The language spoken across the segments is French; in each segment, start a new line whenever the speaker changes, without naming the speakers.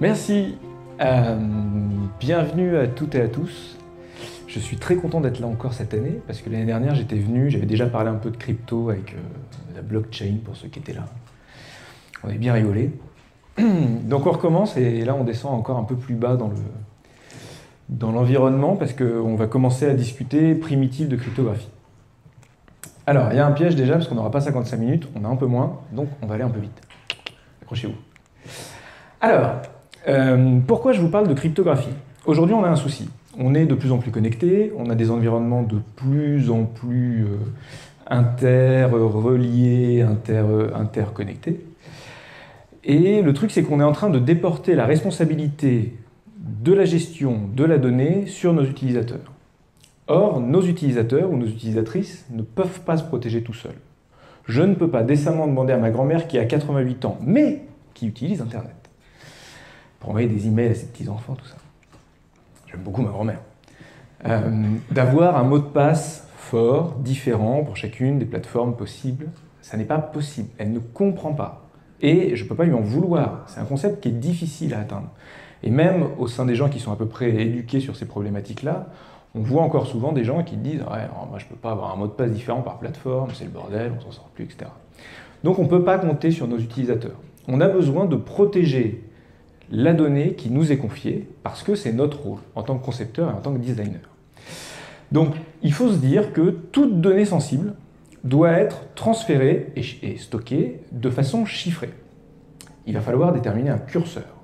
Merci, bienvenue à toutes et à tous. Je suis très content d'être là encore cette année parce que l'année dernière j'étais venu, j'avais déjà parlé un peu de crypto avec la blockchain pour ceux qui étaient là. On a bien rigolé. Donc on recommence et là on descend encore un peu plus bas dans l'environnement parce qu'on va commencer à discuter primitif de cryptographie. Alors il y a un piège déjà parce qu'on n'aura pas 55 minutes, on a un peu moins, donc on va aller un peu vite. Accrochez-vous. Alors, pourquoi je vous parle de cryptographie? Aujourd'hui, on a un souci. On est de plus en plus connectés, on a des environnements de plus en plus interreliés, interconnectés. Et le truc, c'est qu'on est en train de déporter la responsabilité de la gestion de la donnée sur nos utilisateurs. Or, nos utilisateurs ou nos utilisatrices ne peuvent pas se protéger tout seuls. Je ne peux pas décemment demander à ma grand-mère qui a 88 ans, mais qui utilise Internet, pour envoyer des emails à ses petits-enfants, tout ça. J'aime beaucoup ma grand-mère. D'avoir un mot de passe fort, différent pour chacune des plateformes possibles, ça n'est pas possible. Elle ne comprend pas. Et je ne peux pas lui en vouloir. C'est un concept qui est difficile à atteindre. Et même au sein des gens qui sont à peu près éduqués sur ces problématiques-là, on voit encore souvent des gens qui disent « Ouais, moi je ne peux pas avoir un mot de passe différent par plateforme, c'est le bordel, on s'en sort plus, etc. » Donc on ne peut pas compter sur nos utilisateurs. On a besoin de protéger la donnée qui nous est confiée, parce que c'est notre rôle en tant que concepteur et en tant que designer. Donc, il faut se dire que toute donnée sensible doit être transférée et stockée de façon chiffrée. Il va falloir déterminer un curseur.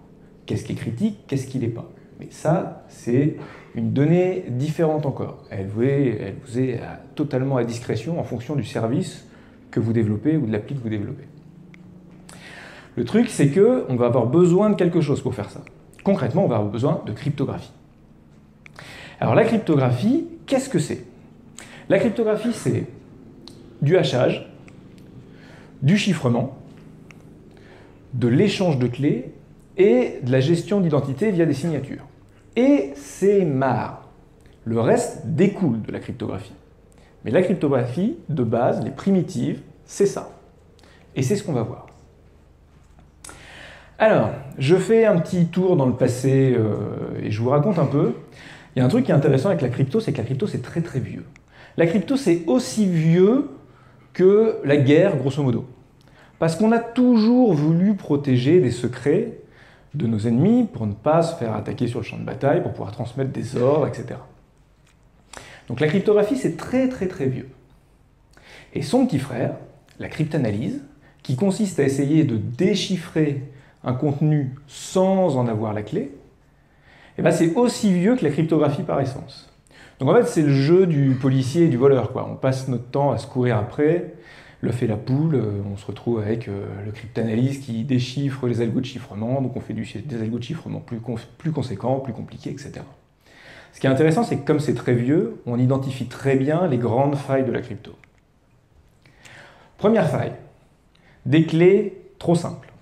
Qu'est-ce qui est critique, qu'est-ce qui ne l'est pas. Mais ça, c'est une donnée différente encore. Elle vous est totalement à discrétion en fonction du service que vous développez ou de l'appli que vous développez. Le truc, c'est qu'on va avoir besoin de quelque chose pour faire ça. Concrètement, on va avoir besoin de cryptographie. Alors la cryptographie, qu'est-ce que c'est? La cryptographie, c'est du hachage, du chiffrement, de l'échange de clés et de la gestion d'identité via des signatures. Et c'est marre. Le reste découle de la cryptographie. Mais la cryptographie, de base, les primitives, c'est ça. Et c'est ce qu'on va voir. Alors, je fais un petit tour dans le passé et je vous raconte un peu. Il y a un truc qui est intéressant avec la crypto, c'est que la crypto, c'est très très vieux. La crypto, c'est aussi vieux que la guerre, grosso modo. Parce qu'on a toujours voulu protéger des secrets de nos ennemis pour ne pas se faire attaquer sur le champ de bataille, pour pouvoir transmettre des ordres, etc. Donc la cryptographie, c'est très très très vieux. Et son petit frère, la cryptanalyse, qui consiste à essayer de déchiffrer un contenu sans en avoir la clé, eh ben c'est aussi vieux que la cryptographie par essence. Donc en fait, c'est le jeu du policier et du voleur, quoi. On passe notre temps à se courir après, l'œuf et la poule, on se retrouve avec le cryptanalyse qui déchiffre les algos de chiffrement, donc on fait des algos de chiffrement plus conséquents, plus compliqués, etc. Ce qui est intéressant, c'est que comme c'est très vieux, on identifie très bien les grandes failles de la crypto. Première faille, des clés trop simples.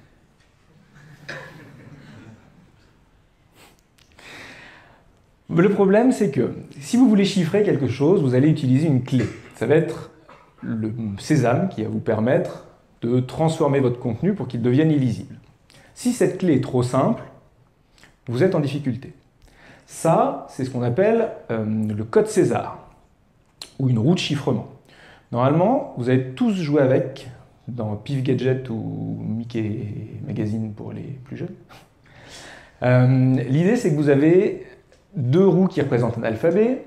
Le problème, c'est que si vous voulez chiffrer quelque chose, vous allez utiliser une clé. Ça va être le sésame qui va vous permettre de transformer votre contenu pour qu'il devienne illisible. Si cette clé est trop simple, vous êtes en difficulté. Ça, c'est ce qu'on appelle le code César, ou une roue de chiffrement. Normalement, vous avez tous joué avec, dans Pif Gadget ou Mickey Magazine pour les plus jeunes. L'idée, c'est que vous avez deux roues qui représentent un alphabet,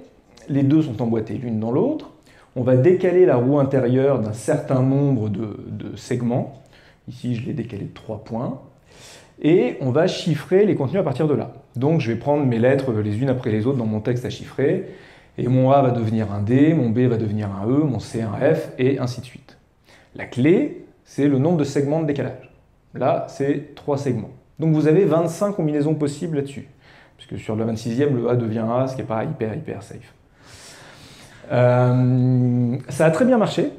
les deux sont emboîtées l'une dans l'autre. On va décaler la roue intérieure d'un certain nombre de segments. Ici, je l'ai décalé de 3 points. Et on va chiffrer les contenus à partir de là. Donc, je vais prendre mes lettres les unes après les autres dans mon texte à chiffrer. Et mon A va devenir un D, mon B va devenir un E, mon C un F, et ainsi de suite. La clé, c'est le nombre de segments de décalage. Là, c'est 3 segments. Donc, vous avez 25 combinaisons possibles là-dessus. Puisque sur le 26e, le A devient A, ce qui n'est pas hyper safe. Ça a très bien marché.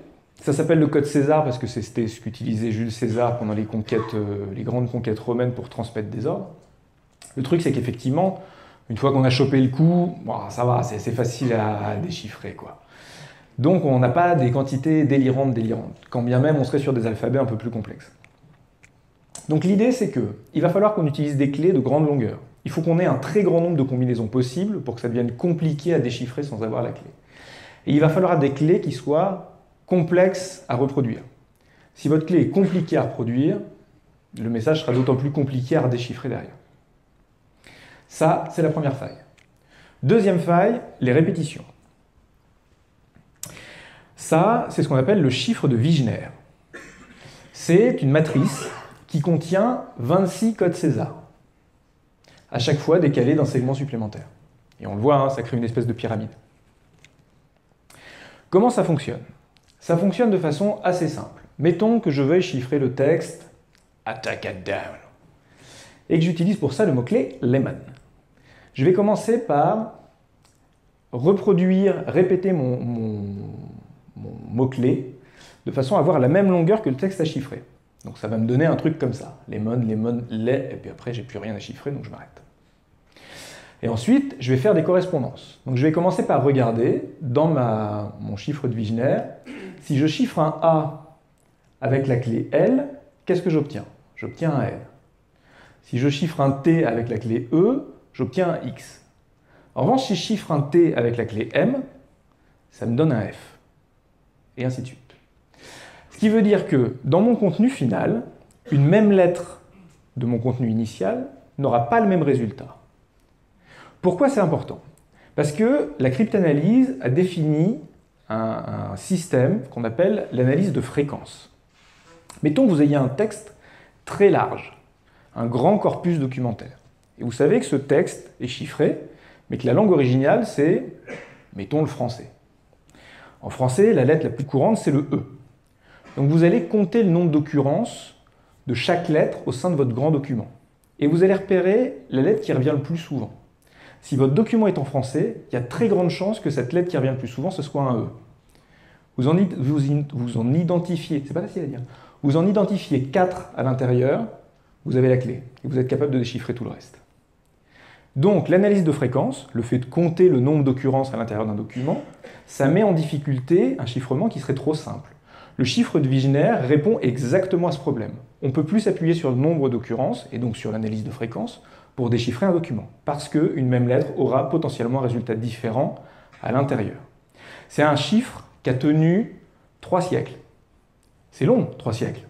Ça s'appelle le code César parce que c'était ce qu'utilisait Jules César pendant les grandes conquêtes romaines pour transmettre des ordres. Le truc, c'est qu'effectivement, une fois qu'on a chopé le coup, bon, ça va, c'est assez facile à déchiffrer, quoi. Donc on n'a pas des quantités délirantes, quand bien même on serait sur des alphabets un peu plus complexes. Donc l'idée, c'est qu'il va falloir qu'on utilise des clés de grande longueur. Il faut qu'on ait un très grand nombre de combinaisons possibles pour que ça devienne compliqué à déchiffrer sans avoir la clé. Et il va falloir des clés qui soient complexes à reproduire. Si votre clé est compliquée à reproduire, le message sera d'autant plus compliqué à redéchiffrer derrière. Ça, c'est la première faille. Deuxième faille, les répétitions. Ça, c'est ce qu'on appelle le chiffre de Wigner. C'est une matrice qui contient 26 codes César, à chaque fois décalés d'un segment supplémentaire. Et on le voit, hein, ça crée une espèce de pyramide. Comment ça fonctionne? Ça fonctionne de façon assez simple. Mettons que je veuille chiffrer le texte « Attack at down » et que j'utilise pour ça le mot-clé « lemon ». Je vais commencer par répéter mon mot-clé de façon à avoir la même longueur que le texte à chiffrer. Donc ça va me donner un truc comme ça. Lemon, lemon, lait, et puis après j'ai plus rien à chiffrer, donc je m'arrête. Et ensuite, je vais faire des correspondances. Donc je vais commencer par regarder dans mon chiffre de Wigner, si je chiffre un A avec la clé L, qu'est-ce que j'obtiens? J'obtiens un L. Si je chiffre un T avec la clé E, j'obtiens un X. En revanche, si je chiffre un T avec la clé M, ça me donne un F. Et ainsi de suite. Ce qui veut dire que dans mon contenu final, une même lettre de mon contenu initial n'aura pas le même résultat. Pourquoi c'est important? Parce que la cryptanalyse a défini un système qu'on appelle l'analyse de fréquence. Mettons que vous ayez un texte très large, un grand corpus documentaire. Et vous savez que ce texte est chiffré, mais que la langue originale, c'est, mettons, le français. En français, la lettre la plus courante, c'est le E. Donc vous allez compter le nombre d'occurrences de chaque lettre au sein de votre grand document. Et vous allez repérer la lettre qui revient le plus souvent. Si votre document est en français, il y a très grande chance que cette lettre qui revient le plus souvent, ce soit un E. Vous en identifiez, c'est pas facile à dire, vous en identifiez 4 à l'intérieur, vous avez la clé, et vous êtes capable de déchiffrer tout le reste. Donc l'analyse de fréquence, le fait de compter le nombre d'occurrences à l'intérieur d'un document, ça met en difficulté un chiffrement qui serait trop simple. Le chiffre de Wigner répond exactement à ce problème. On ne peut plus s'appuyer sur le nombre d'occurrences, et donc sur l'analyse de fréquence, pour déchiffrer un document, parce qu'une même lettre aura potentiellement un résultat différent à l'intérieur. C'est un chiffre qui a tenu 3 siècles. C'est long, 3 siècles.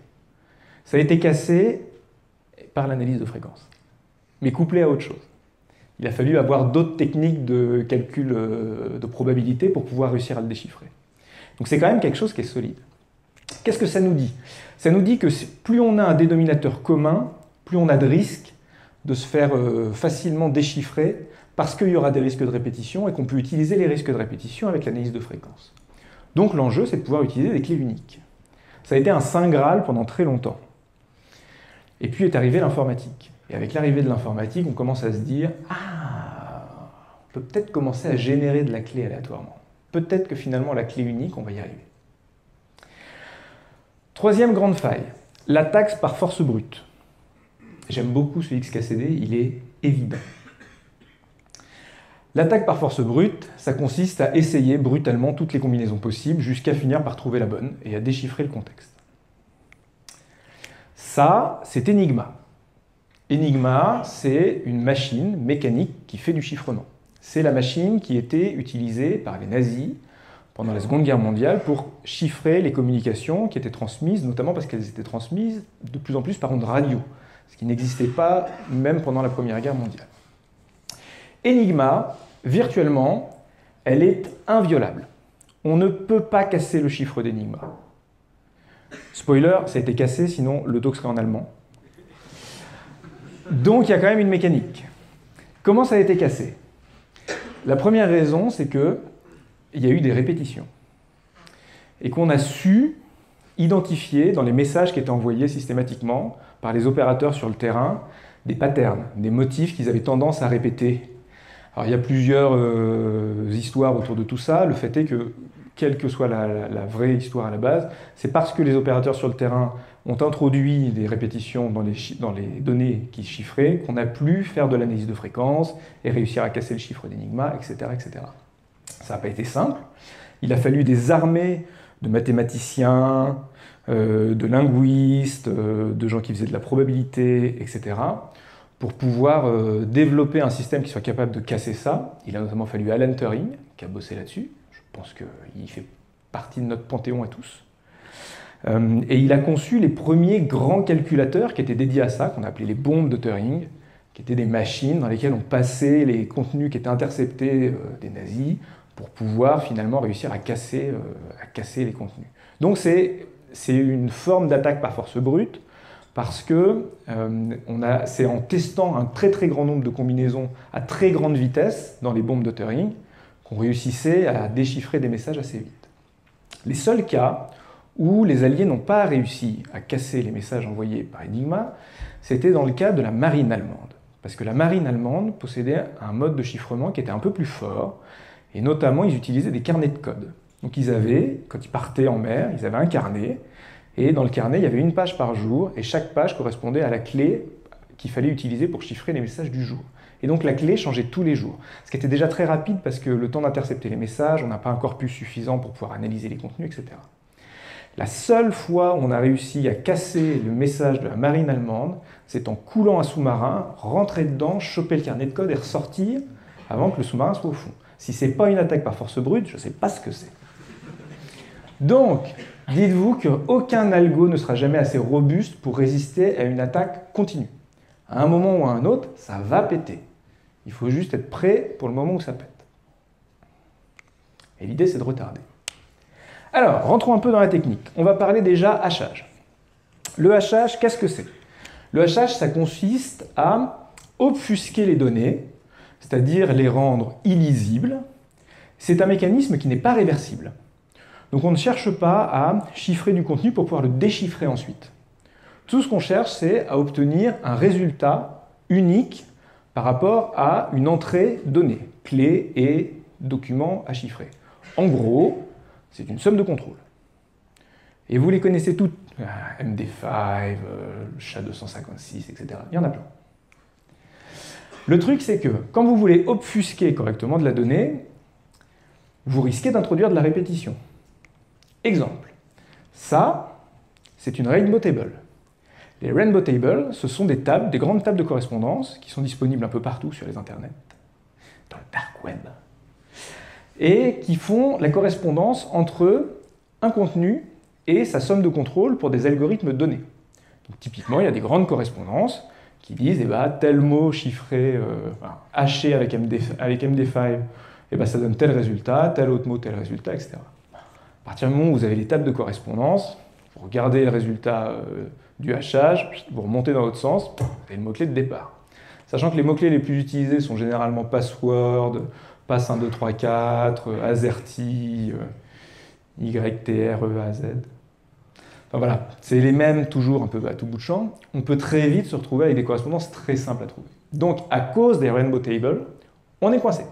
Ça a été cassé par l'analyse de fréquence, mais couplé à autre chose. Il a fallu avoir d'autres techniques de calcul de probabilité pour pouvoir réussir à le déchiffrer. Donc c'est quand même quelque chose qui est solide. Qu'est-ce que ça nous dit? Ça nous dit que plus on a un dénominateur commun, plus on a de risques de se faire facilement déchiffrer parce qu'il y aura des risques de répétition et qu'on peut utiliser les risques de répétition avec l'analyse de fréquence. Donc l'enjeu, c'est de pouvoir utiliser des clés uniques. Ça a été un saint graal pendant très longtemps. Et puis est arrivée l'informatique. Et avec l'arrivée de l'informatique, on commence à se dire « Ah, on peut peut-être commencer à générer de la clé aléatoirement. Peut-être que finalement, la clé unique, on va y arriver. » Troisième grande faille, l'attaque par force brute. J'aime beaucoup ce XKCD, il est évident. L'attaque par force brute, ça consiste à essayer brutalement toutes les combinaisons possibles jusqu'à finir par trouver la bonne et à déchiffrer le contexte. Ça, c'est Enigma. Enigma, c'est une machine mécanique qui fait du chiffrement. C'est la machine qui était utilisée par les nazis pendant la Seconde Guerre mondiale pour chiffrer les communications qui étaient transmises, notamment parce qu'elles étaient transmises de plus en plus par ondes radio, ce qui n'existait pas même pendant la Première Guerre mondiale. Enigma, virtuellement, elle est inviolable. On ne peut pas casser le chiffre d'Enigma. Spoiler, ça a été cassé, sinon le talk serait en allemand. Donc il y a quand même une mécanique. Comment ça a été cassé? La première raison, c'est qu'il y a eu des répétitions. Et qu'on a su identifier dans les messages qui étaient envoyés systématiquement par les opérateurs sur le terrain des patterns, des motifs qu'ils avaient tendance à répéter. Alors il y a plusieurs histoires autour de tout ça. Le fait est que, quelle que soit la vraie histoire à la base, c'est parce que les opérateurs sur le terrain ont introduit des répétitions dans les données qu'ils chiffraient qu'on a pu faire de l'analyse de fréquence et réussir à casser le chiffre d'Enigma, etc., etc. Ça n'a pas été simple. Il a fallu des armées de mathématiciens, de linguistes, de gens qui faisaient de la probabilité, etc., pour pouvoir développer un système qui soit capable de casser ça. Il a notamment fallu Alan Turing, qui a bossé là-dessus. Je pense qu'il fait partie de notre panthéon à tous. Et il a conçu les premiers grands calculateurs qui étaient dédiés à ça, qu'on appelait les bombes de Turing, qui étaient des machines dans lesquelles on passait les contenus qui étaient interceptés des nazis pour pouvoir finalement réussir à casser les contenus. Donc c'est une forme d'attaque par force brute, parce que c'est en testant un très très grand nombre de combinaisons à très grande vitesse dans les bombes de Turing qu'on réussissait à déchiffrer des messages assez vite. Les seuls cas où les Alliés n'ont pas réussi à casser les messages envoyés par Enigma, c'était dans le cas de la marine allemande. Parce que la marine allemande possédait un mode de chiffrement qui était un peu plus fort, et notamment ils utilisaient des carnets de code. Donc ils avaient, quand ils partaient en mer, ils avaient un carnet, et dans le carnet il y avait une page par jour, et chaque page correspondait à la clé qu'il fallait utiliser pour chiffrer les messages du jour. Et donc la clé changeait tous les jours, ce qui était déjà très rapide parce que le temps d'intercepter les messages, on n'a pas un corpus suffisant pour pouvoir analyser les contenus, etc. La seule fois où on a réussi à casser le message de la marine allemande, c'est en coulant un sous-marin, rentrer dedans, choper le carnet de code et ressortir avant que le sous-marin soit au fond. Si ce n'est pas une attaque par force brute, je ne sais pas ce que c'est. Donc, dites-vous qu'aucun algo ne sera jamais assez robuste pour résister à une attaque continue. À un moment ou à un autre, ça va péter. Il faut juste être prêt pour le moment où ça pète. Et l'idée, c'est de retarder. Alors, rentrons un peu dans la technique. On va parler déjà hachage. Le hachage, qu'est-ce que c'est? Le hachage, ça consiste à obfusquer les données, c'est-à-dire les rendre illisibles. C'est un mécanisme qui n'est pas réversible. Donc on ne cherche pas à chiffrer du contenu pour pouvoir le déchiffrer ensuite. Tout ce qu'on cherche, c'est à obtenir un résultat unique par rapport à une entrée donnée, clé et document à chiffrer. En gros, c'est une somme de contrôle. Et vous les connaissez toutes, MD5, le SHA-256, etc. Il y en a plein. Le truc, c'est que quand vous voulez obfusquer correctement de la donnée, vous risquez d'introduire de la répétition. Exemple, ça, c'est une rainbow table. Les rainbow tables, ce sont des tables, des grandes tables de correspondance qui sont disponibles un peu partout sur les internets, dans le dark web, et qui font la correspondance entre un contenu et sa somme de contrôle pour des algorithmes donnés. Donc, typiquement, il y a des grandes correspondances qui disent tel mot chiffré, haché avec MD5, ça donne tel résultat, tel autre mot, tel résultat, etc. À partir du moment où vous avez les tables de correspondance, vous regardez le résultat du hachage, vous remontez dans l'autre sens, vous avez le mot-clé de départ. Sachant que les mots-clés les plus utilisés sont généralement password, pass 1, 2, 3, 4, AZERTY, YTREAZ. Enfin voilà, c'est les mêmes toujours un peu à tout bout de champ. On peut très vite se retrouver avec des correspondances très simples à trouver. Donc à cause des rainbow tables, on est coincé.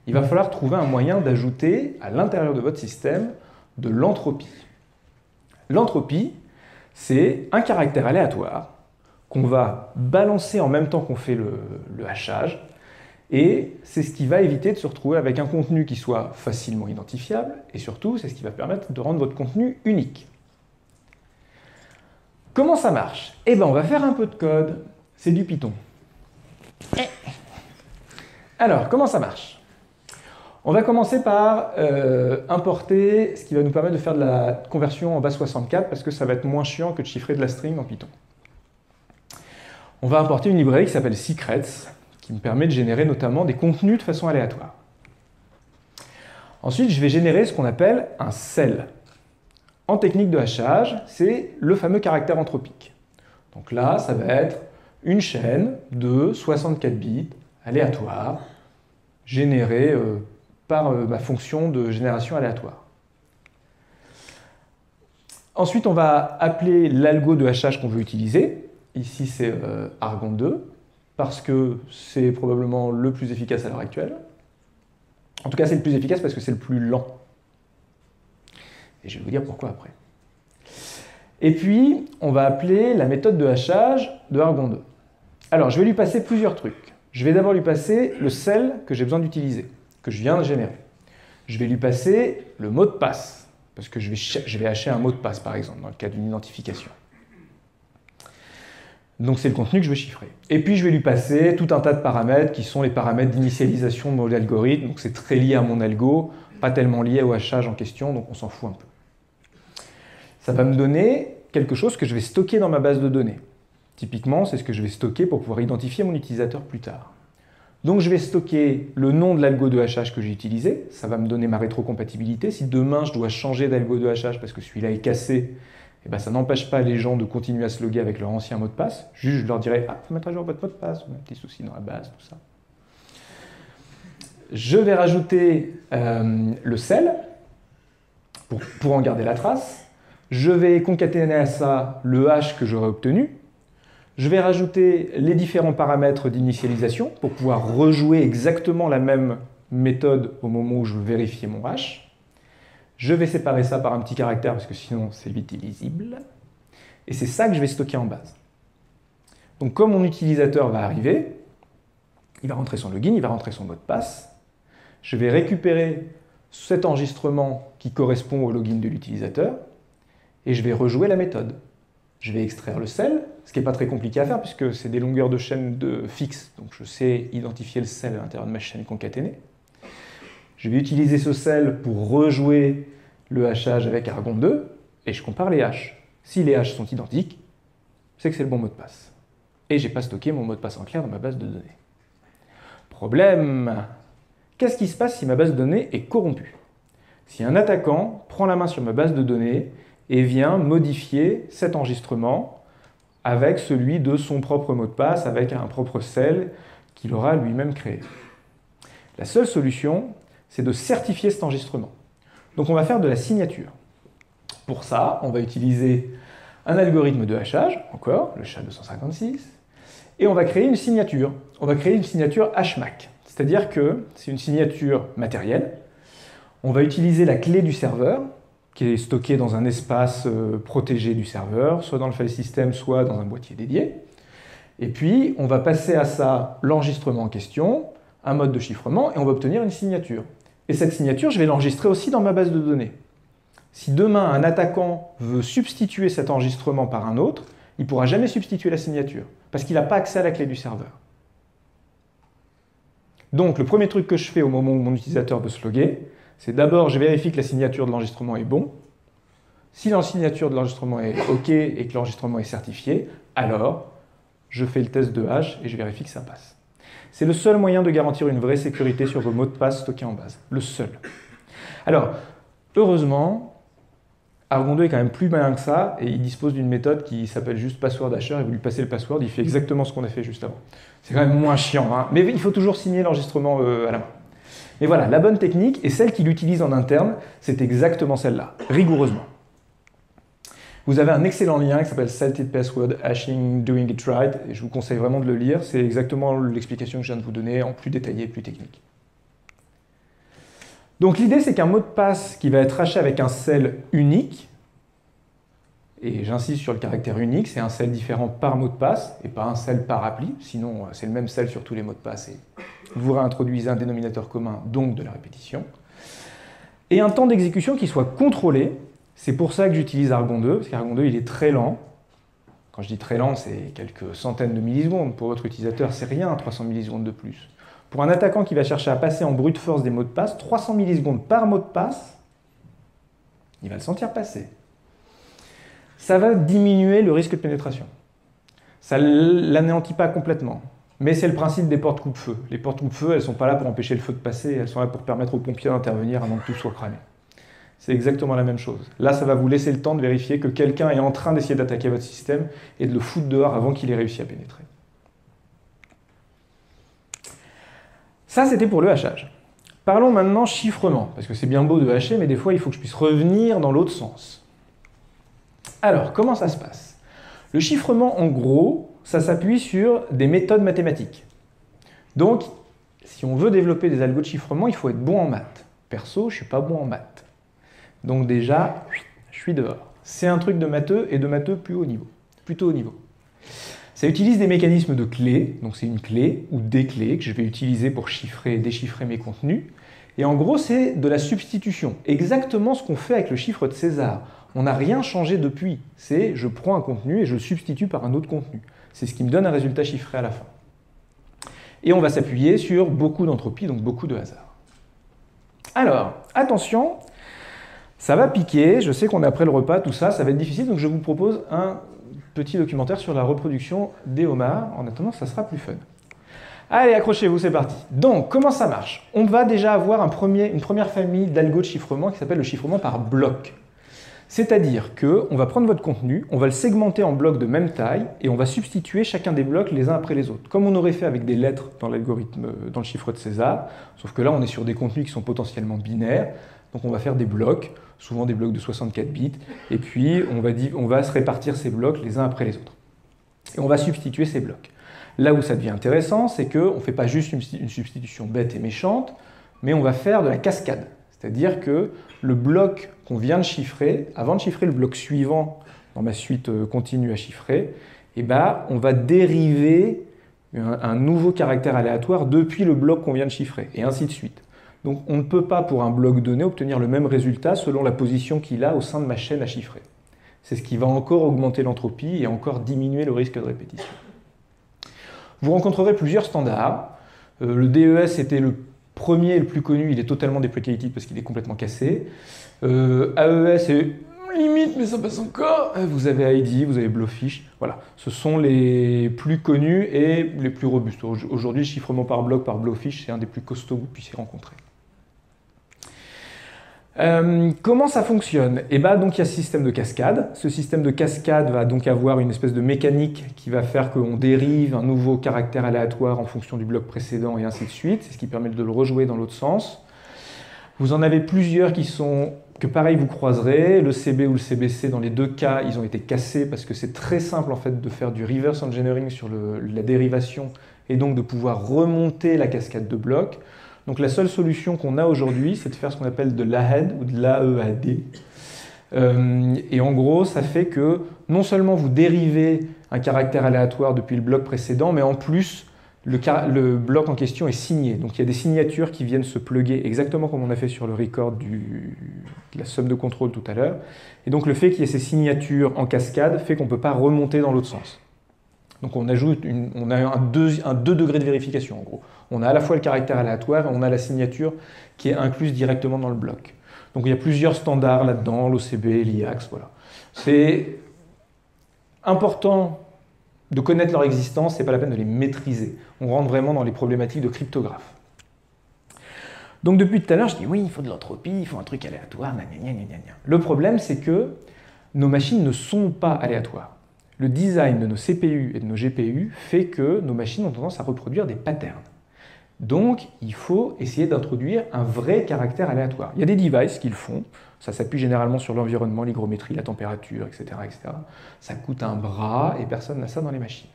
Il va falloir trouver un moyen d'ajouter à l'intérieur de votre système de l'entropie. L'entropie, c'est un caractère aléatoire qu'on va balancer en même temps qu'on fait le hachage, et c'est ce qui va éviter de se retrouver avec un contenu qui soit facilement identifiable, et surtout, c'est ce qui va permettre de rendre votre contenu unique. Comment ça marche? Eh bien, on va faire un peu de code. C'est du Python. Alors, comment ça marche? On va commencer par importer ce qui va nous permettre de faire de la conversion en base 64 parce que ça va être moins chiant que de chiffrer de la string en Python. On va importer une librairie qui s'appelle Secrets, qui me permet de générer notamment des contenus de façon aléatoire. Ensuite, je vais générer ce qu'on appelle un cell. En technique de hachage, c'est le fameux caractère entropique. Donc là, ça va être une chaîne de 64 bits aléatoire, générée par ma fonction de génération aléatoire. Ensuite, on va appeler l'algo de hachage qu'on veut utiliser. Ici, c'est Argon 2, parce que c'est probablement le plus efficace à l'heure actuelle. En tout cas, c'est le plus efficace parce que c'est le plus lent. Et je vais vous dire pourquoi après. Et puis, on va appeler la méthode de hachage de Argon 2. Alors, je vais lui passer plusieurs trucs. Je vais d'abord lui passer le cell que j'ai besoin d'utiliser, que je viens de générer. Je vais lui passer le mot de passe, parce que je vais hacher un mot de passe, par exemple, dans le cas d'une identification. Donc c'est le contenu que je veux chiffrer. Et puis je vais lui passer tout un tas de paramètres qui sont les paramètres d'initialisation de mon algorithme. Donc c'est très lié à mon algo, pas tellement lié au hachage en question, donc on s'en fout un peu. Ça va me donner quelque chose que je vais stocker dans ma base de données. Typiquement, c'est ce que je vais stocker pour pouvoir identifier mon utilisateur plus tard. Donc je vais stocker le nom de l'algo de hachage que j'ai utilisé, ça va me donner ma rétrocompatibilité. Si demain je dois changer d'algo de hachage parce que celui-là est cassé, eh ben, ça n'empêche pas les gens de continuer à se loguer avec leur ancien mot de passe. Juste, je leur dirai, ah, il faut mettre à jour votre mot de passe, un petit souci dans la base, tout ça. Je vais rajouter le cell pour en garder la trace. Je vais concaténer à ça le hash que j'aurai obtenu. Je vais rajouter les différents paramètres d'initialisation pour pouvoir rejouer exactement la même méthode au moment où je veux vérifier mon hash. Je vais séparer ça par un petit caractère parce que sinon c'est vite illisible. Et c'est ça que je vais stocker en base. Donc comme mon utilisateur va arriver, il va rentrer son login, il va rentrer son mot de passe. Je vais récupérer cet enregistrement qui correspond au login de l'utilisateur et je vais rejouer la méthode. Je vais extraire le cell, ce qui n'est pas très compliqué à faire puisque c'est des longueurs de chaîne fixes, donc je sais identifier le cell à l'intérieur de ma chaîne concaténée. Je vais utiliser ce cell pour rejouer le hachage avec Argon 2 et je compare les hashes. Si les hashes sont identiques, c'est que c'est le bon mot de passe. Et je n'ai pas stocké mon mot de passe en clair dans ma base de données. Problème! Qu'est-ce qui se passe si ma base de données est corrompue? Si un attaquant prend la main sur ma base de données et vient modifier cet enregistrement avec celui de son propre mot de passe, avec un propre cell qu'il aura lui-même créé. La seule solution, c'est de certifier cet enregistrement. Donc on va faire de la signature. Pour ça, on va utiliser un algorithme de hachage, encore, le SHA-256, et on va créer une signature. On va créer une signature HMAC, c'est-à-dire que c'est une signature matérielle. On va utiliser la clé du serveur, qui est stockée dans un espace protégé du serveur, soit dans le file system, soit dans un boîtier dédié. Et puis, on va passer à ça l'enregistrement en question, un mode de chiffrement, et on va obtenir une signature. Et cette signature, je vais l'enregistrer aussi dans ma base de données. Si demain, un attaquant veut substituer cet enregistrement par un autre, il ne pourra jamais substituer la signature, parce qu'il n'a pas accès à la clé du serveur. Donc, le premier truc que je fais au moment où mon utilisateur veut se loguer, c'est d'abord, je vérifie que la signature de l'enregistrement est bon. Si la signature de l'enregistrement est OK et que l'enregistrement est certifié, alors je fais le test de hash et je vérifie que ça passe. C'est le seul moyen de garantir une vraie sécurité sur vos mots de passe stockés en base. Le seul. Alors, heureusement, Argon 2 est quand même plus malin que ça et il dispose d'une méthode qui s'appelle juste password hasher et vous lui passez le password, il fait exactement ce qu'on a fait juste avant. C'est quand même moins chiant, hein, mais il faut toujours signer l'enregistrement à la main. Mais voilà, la bonne technique, et celle qu'il utilise en interne, c'est exactement celle-là, rigoureusement. Vous avez un excellent lien qui s'appelle Salted Password Hashing Doing It Right, et je vous conseille vraiment de le lire, c'est exactement l'explication que je viens de vous donner, en plus détaillé, plus technique. Donc l'idée, c'est qu'un mot de passe qui va être haché avec un cell unique, et j'insiste sur le caractère unique, c'est un cell différent par mot de passe, et pas un cell par appli, sinon c'est le même cell sur tous les mots de passe, et vous réintroduisez un dénominateur commun, donc de la répétition. Et un temps d'exécution qui soit contrôlé, c'est pour ça que j'utilise Argon 2, parce qu'Argon 2, il est très lent. Quand je dis très lent, c'est quelques centaines de millisecondes. Pour votre utilisateur, c'est rien, 300 millisecondes de plus. Pour un attaquant qui va chercher à passer en brute force des mots de passe, 300 millisecondes par mot de passe, il va le sentir passer. Ça va diminuer le risque de pénétration. Ça ne l'anéantit pas complètement. Mais c'est le principe des portes coupe-feu. Les portes coupe-feu, elles ne sont pas là pour empêcher le feu de passer, elles sont là pour permettre aux pompiers d'intervenir avant que tout soit cramé. C'est exactement la même chose. Là, ça va vous laisser le temps de vérifier que quelqu'un est en train d'essayer d'attaquer votre système et de le foutre dehors avant qu'il ait réussi à pénétrer. Ça, c'était pour le hachage. Parlons maintenant chiffrement, parce que c'est bien beau de hacher, mais des fois, il faut que je puisse revenir dans l'autre sens. Alors, comment ça se passe? Le chiffrement, en gros, ça s'appuie sur des méthodes mathématiques. Donc, si on veut développer des algos de chiffrement, il faut être bon en maths. Perso, je ne suis pas bon en maths. Donc déjà, je suis dehors. C'est un truc de matheux et de matheux plus haut niveau, plutôt haut niveau. Ça utilise des mécanismes de clés, donc c'est une clé ou des clés que je vais utiliser pour chiffrer et déchiffrer mes contenus. Et en gros, c'est de la substitution. Exactement ce qu'on fait avec le chiffre de César. On n'a rien changé depuis. C'est je prends un contenu et je le substitue par un autre contenu. C'est ce qui me donne un résultat chiffré à la fin. Et on va s'appuyer sur beaucoup d'entropie, donc beaucoup de hasard. Alors, attention, ça va piquer. Je sais qu'on est après le repas, tout ça, ça va être difficile. Donc je vous propose un petit documentaire sur la reproduction des homards. En attendant, ça sera plus fun. Allez, accrochez-vous, c'est parti. Donc, comment ça marche? On va déjà avoir une première famille d'algos de chiffrement qui s'appelle le chiffrement par bloc. C'est-à-dire qu'on va prendre votre contenu, on va le segmenter en blocs de même taille et on va substituer chacun des blocs les uns après les autres. Comme on aurait fait avec des lettres dans l'algorithme, dans le chiffre de César, sauf que là, on est sur des contenus qui sont potentiellement binaires. Donc, on va faire des blocs, souvent des blocs de 64 bits, et puis on va se répartir ces blocs les uns après les autres. Et on va substituer ces blocs. Là où ça devient intéressant, c'est qu'on ne fait pas juste une substitution bête et méchante, mais on va faire de la cascade. C'est-à-dire que le bloc qu'on vient de chiffrer, avant de chiffrer le bloc suivant dans ma suite continue à chiffrer, eh ben, on va dériver un nouveau caractère aléatoire depuis le bloc qu'on vient de chiffrer, et ainsi de suite. Donc on ne peut pas, pour un bloc donné, obtenir le même résultat selon la position qu'il a au sein de ma chaîne à chiffrer. C'est ce qui va encore augmenter l'entropie et encore diminuer le risque de répétition. Vous rencontrerez plusieurs standards. Le DES était le premier et le plus connu, il est totalement deprecated parce qu'il est complètement cassé. AES est limite, mais ça passe encore. Vous avez ID, vous avez Blowfish. Voilà, ce sont les plus connus et les plus robustes. Aujourd'hui, le chiffrement par bloc par Blowfish, c'est un des plus costauds que vous puissiez rencontrer. Comment ça fonctionne? Eh ben, donc il y a ce système de cascade. Ce système de cascade va donc avoir une espèce de mécanique qui va faire qu'on dérive un nouveau caractère aléatoire en fonction du bloc précédent et ainsi de suite. C'est ce qui permet de le rejouer dans l'autre sens. Vous en avez plusieurs que pareil vous croiserez. Le CB ou le CBC, dans les deux cas, ils ont été cassés parce que c'est très simple en fait de faire du reverse engineering sur la dérivation et donc de pouvoir remonter la cascade de blocs. Donc la seule solution qu'on a aujourd'hui, c'est de faire ce qu'on appelle de l'AHEAD ou de l'AEAD. Et en gros, ça fait que non seulement vous dérivez un caractère aléatoire depuis le bloc précédent, mais en plus, le bloc en question est signé. Donc il y a des signatures qui viennent se plugger exactement comme on a fait sur le record de la somme de contrôle tout à l'heure. Et donc le fait qu'il y ait ces signatures en cascade fait qu'on ne peut pas remonter dans l'autre sens. Donc on a un 2 degrés de vérification en gros. On a à la fois le caractère aléatoire et on a la signature qui est incluse directement dans le bloc. Donc il y a plusieurs standards là-dedans, l'OCB, l'IAX, voilà. C'est important de connaître leur existence, c'est pas la peine de les maîtriser. On rentre vraiment dans les problématiques de cryptographe. Donc depuis tout à l'heure, je dis oui, il faut de l'entropie, il faut un truc aléatoire, gna gna gna gna gna. Le problème, c'est que nos machines ne sont pas aléatoires. Le design de nos CPU et de nos GPU fait que nos machines ont tendance à reproduire des patterns. Donc, il faut essayer d'introduire un vrai caractère aléatoire. Il y a des devices qui le font. Ça s'appuie généralement sur l'environnement, l'hygrométrie, la température, etc., etc. Ça coûte un bras et personne n'a ça dans les machines.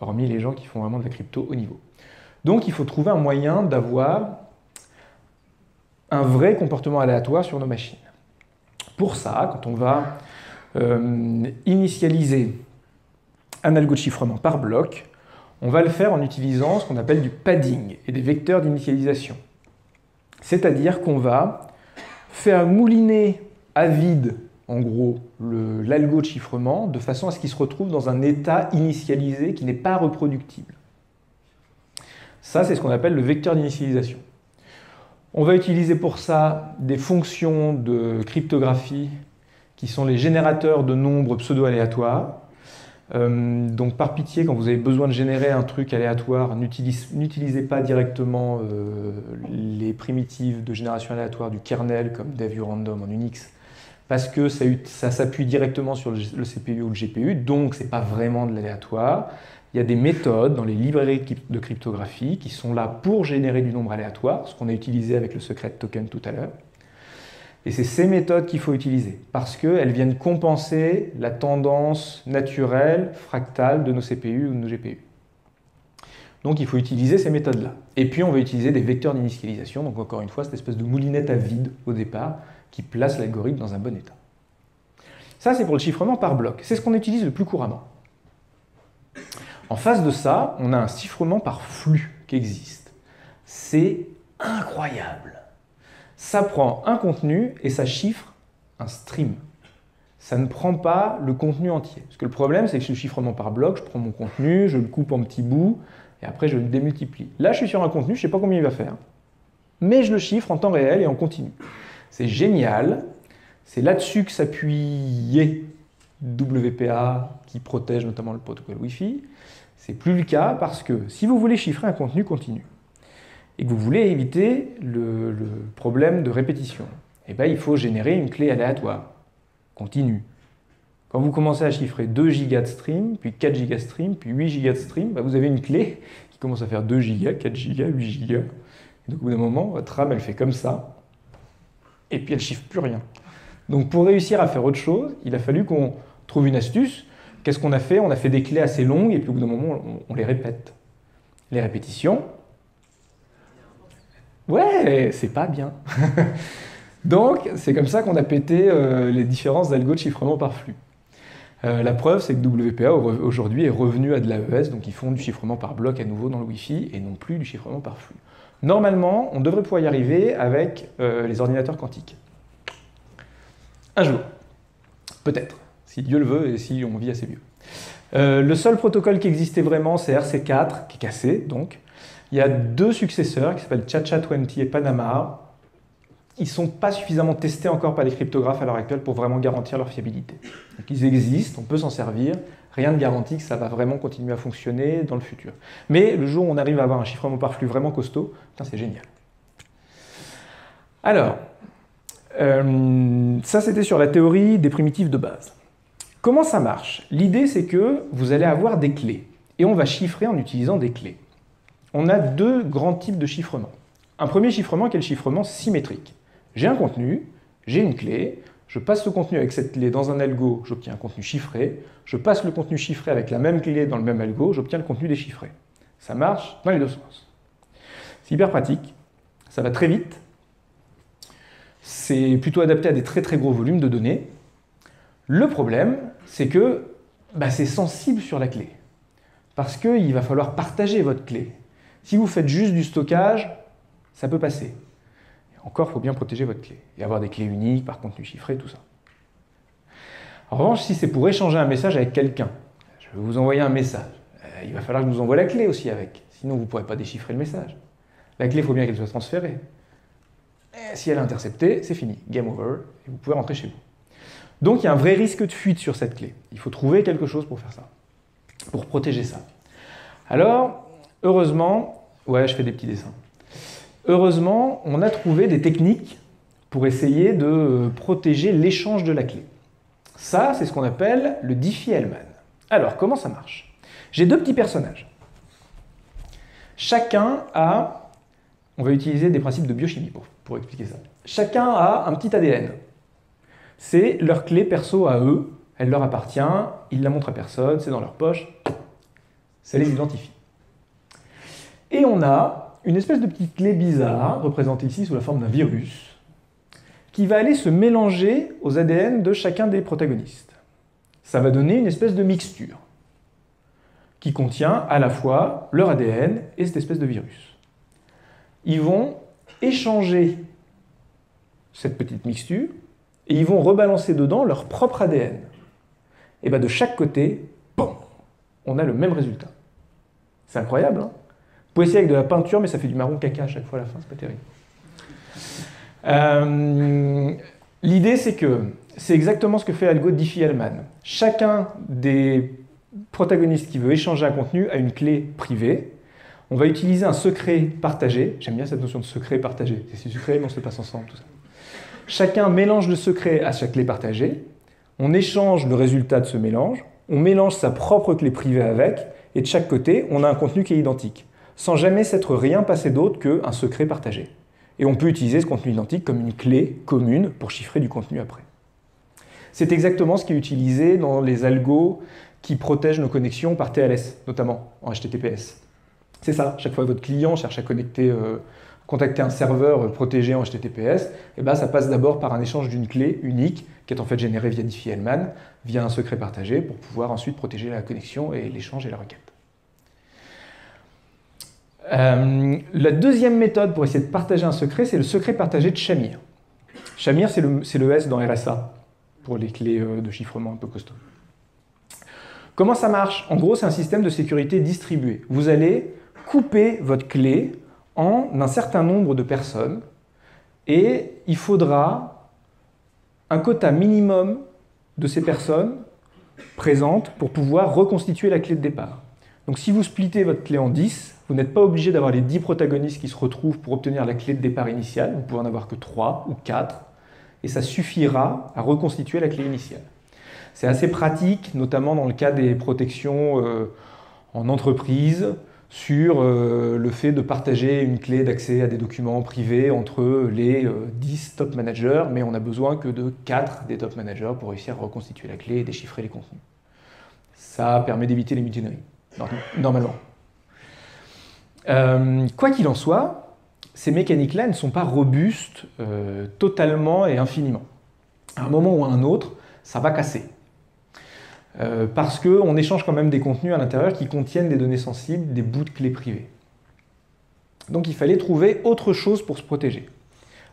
Hormis les gens qui font vraiment de la crypto haut niveau. Donc, il faut trouver un moyen d'avoir un vrai comportement aléatoire sur nos machines. Pour ça, quand on va initialiser un algo de chiffrement par bloc, on va le faire en utilisant ce qu'on appelle du padding et des vecteurs d'initialisation. C'est-à-dire qu'on va faire mouliner à vide, en gros, l'algo de chiffrement de façon à ce qu'il se retrouve dans un état initialisé qui n'est pas reproductible. Ça, c'est ce qu'on appelle le vecteur d'initialisation. On va utiliser pour ça des fonctions de cryptographie qui sont les générateurs de nombres pseudo-aléatoires. Donc par pitié, quand vous avez besoin de générer un truc aléatoire, n'utilisez pas directement les primitives de génération aléatoire du kernel comme dev-urandom en Unix, parce que ça s'appuie directement sur le CPU ou le GPU, donc c'est pas vraiment de l'aléatoire. Il y a des méthodes dans les librairies de cryptographie qui sont là pour générer du nombre aléatoire, ce qu'on a utilisé avec le secret token tout à l'heure. Et c'est ces méthodes qu'il faut utiliser, parce qu'elles viennent compenser la tendance naturelle, fractale de nos CPU ou de nos GPU. Donc il faut utiliser ces méthodes-là. Et puis on va utiliser des vecteurs d'initialisation, donc encore une fois, cette espèce de moulinette à vide au départ, qui place l'algorithme dans un bon état. Ça, c'est pour le chiffrement par bloc. C'est ce qu'on utilise le plus couramment. En face de ça, on a un chiffrement par flux qui existe. C'est incroyable. ça prend un contenu et ça chiffre un stream. Ça ne prend pas le contenu entier. Parce que le problème, c'est que le chiffrement par bloc, je prends mon contenu, je le coupe en petits bouts, et après je le démultiplie. Là, je suis sur un contenu, je ne sais pas combien il va faire, mais je le chiffre en temps réel et en continu. C'est génial. C'est là-dessus que s'appuyait WPA, qui protège notamment le protocole Wi-Fi. C'est plus le cas parce que si vous voulez chiffrer un contenu continu et que vous voulez éviter le problème de répétition, eh ben, il faut générer une clé aléatoire, continue. Quand vous commencez à chiffrer 2 gigas de stream, puis 4 gigas de stream, puis 8 gigas de stream, ben, vous avez une clé qui commence à faire 2 gigas, 4 gigas, 8 gigas. Et donc au bout d'un moment, votre RAM, elle fait comme ça, et puis elle ne chiffre plus rien. Donc pour réussir à faire autre chose, il a fallu qu'on trouve une astuce. Qu'est-ce qu'on a fait? On a fait des clés assez longues et puis au bout d'un moment, on les répète. Les répétitions, ouais, c'est pas bien. Donc c'est comme ça qu'on a pété les différents algos de chiffrement par flux. La preuve, c'est que WPA aujourd'hui est revenu à de l'AES, donc ils font du chiffrement par bloc à nouveau dans le Wi-Fi et non plus du chiffrement par flux. Normalement, on devrait pouvoir y arriver avec les ordinateurs quantiques. Un jour, peut-être, si Dieu le veut et si on vit assez vieux. Le seul protocole qui existait vraiment, c'est RC4, qui est cassé, donc. Il y a 2 successeurs qui s'appellent Cha-Cha-20 et Panama. Ils ne sont pas suffisamment testés encore par les cryptographes à l'heure actuelle pour vraiment garantir leur fiabilité. Donc ils existent, on peut s'en servir, rien ne garantit que ça va vraiment continuer à fonctionner dans le futur. Mais le jour où on arrive à avoir un chiffrement par flux vraiment costaud, c'est génial. Alors, ça c'était sur la théorie des primitives de base. Comment ça marche? L'idée c'est que vous allez avoir des clés, et on va chiffrer en utilisant des clés. On a 2 grands types de chiffrement. Un premier chiffrement qui est le chiffrement symétrique. J'ai un contenu, j'ai une clé, je passe ce contenu avec cette clé dans un algo, j'obtiens un contenu chiffré, je passe le contenu chiffré avec la même clé dans le même algo, j'obtiens le contenu déchiffré. Ça marche dans les 2 sens. C'est hyper pratique, ça va très vite, c'est plutôt adapté à des très très gros volumes de données. Le problème, c'est que c'est sensible sur la clé, parce qu'il va falloir partager votre clé. Si vous faites juste du stockage, ça peut passer. Encore, il faut bien protéger votre clé et avoir des clés uniques par contenu chiffré, tout ça. En revanche, si c'est pour échanger un message avec quelqu'un, je vais vous envoyer un message, il va falloir que je vous envoie la clé aussi avec, sinon vous ne pourrez pas déchiffrer le message. La clé, il faut bien qu'elle soit transférée. Et si elle est interceptée, c'est fini, game over, et vous pouvez rentrer chez vous. Donc il y a un vrai risque de fuite sur cette clé. Il faut trouver quelque chose pour faire ça, pour protéger ça. Alors, heureusement, ouais, je fais des petits dessins. Heureusement, on a trouvé des techniques pour essayer de protéger l'échange de la clé. Ça, c'est ce qu'on appelle le Diffie-Hellman. Alors, comment ça marche? J'ai 2 petits personnages. Chacun a... On va utiliser des principes de biochimie pour expliquer ça. Chacun a un petit ADN. C'est leur clé perso à eux. Elle leur appartient, ils ne la montrent à personne, c'est dans leur poche. Ça les identifie. Et on a une espèce de petite clé bizarre, représentée ici sous la forme d'un virus, qui va aller se mélanger aux ADN de chacun des protagonistes. Ça va donner une espèce de mixture, qui contient à la fois leur ADN et cette espèce de virus. Ils vont échanger cette petite mixture, et ils vont rebalancer dedans leur propre ADN. Et bien de chaque côté, boum, on a le même résultat. C'est incroyable, hein? Vous pouvez essayer avec de la peinture, mais ça fait du marron caca à chaque fois à la fin, c'est pas terrible. L'idée, c'est que c'est exactement ce que fait l'algo Diffie-Hellman. Chacun des protagonistes qui veut échanger un contenu a une clé privée. On va utiliser un secret partagé. J'aime bien cette notion de secret partagé. C'est secret, mais on se passe ensemble, tout ça. Chacun mélange le secret à sa clé partagée. On échange le résultat de ce mélange. On mélange sa propre clé privée avec. Et de chaque côté, on a un contenu qui est identique, sans jamais s'être rien passé d'autre qu'un secret partagé. Et on peut utiliser ce contenu identique comme une clé commune pour chiffrer du contenu après. C'est exactement ce qui est utilisé dans les algos qui protègent nos connexions par TLS, notamment en HTTPS. C'est ça, chaque fois que votre client cherche à contacter un serveur protégé en HTTPS, ça passe d'abord par un échange d'une clé unique qui est en fait générée via Diffie-Hellman, via un secret partagé pour pouvoir ensuite protéger la connexion et l'échange et la requête. La deuxième méthode pour essayer de partager un secret, c'est le secret partagé de Shamir. Shamir, c'est le S dans RSA, pour les clés de chiffrement un peu costauds. Comment ça marche? En gros, c'est un système de sécurité distribué. Vous allez couper votre clé en un certain nombre de personnes et il faudra un quota minimum de ces personnes présentes pour pouvoir reconstituer la clé de départ. Donc si vous splittez votre clé en 10, vous n'êtes pas obligé d'avoir les 10 protagonistes qui se retrouvent pour obtenir la clé de départ initiale, vous pouvez en avoir que 3 ou 4, et ça suffira à reconstituer la clé initiale. C'est assez pratique, notamment dans le cas des protections en entreprise, sur le fait de partager une clé d'accès à des documents privés entre les 10 top managers, mais on n'a besoin que de 4 des top managers pour réussir à reconstituer la clé et déchiffrer les contenus. Ça permet d'éviter les mutineries, normalement. Quoi qu'il en soit, ces mécaniques-là ne sont pas robustes totalement et infiniment. À un moment ou à un autre, ça va casser. Parce qu'on échange quand même des contenus à l'intérieur qui contiennent des données sensibles, des bouts de clés privées. Donc il fallait trouver autre chose pour se protéger.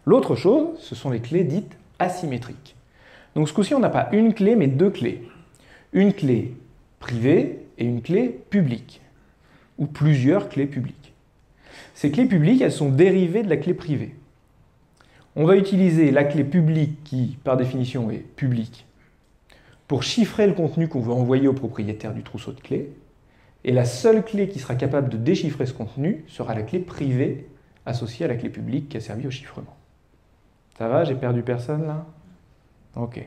L'autre chose, ce sont les clés dites asymétriques. Donc ce coup-ci, on n'a pas une clé, mais 2 clés. Une clé privée et une clé publique, ou plusieurs clés publiques. Ces clés publiques, elles sont dérivées de la clé privée. On va utiliser la clé publique qui, par définition, est publique, pour chiffrer le contenu qu'on veut envoyer au propriétaire du trousseau de clés, et la seule clé qui sera capable de déchiffrer ce contenu sera la clé privée associée à la clé publique qui a servi au chiffrement. Ça va? J'ai perdu personne là? Ok.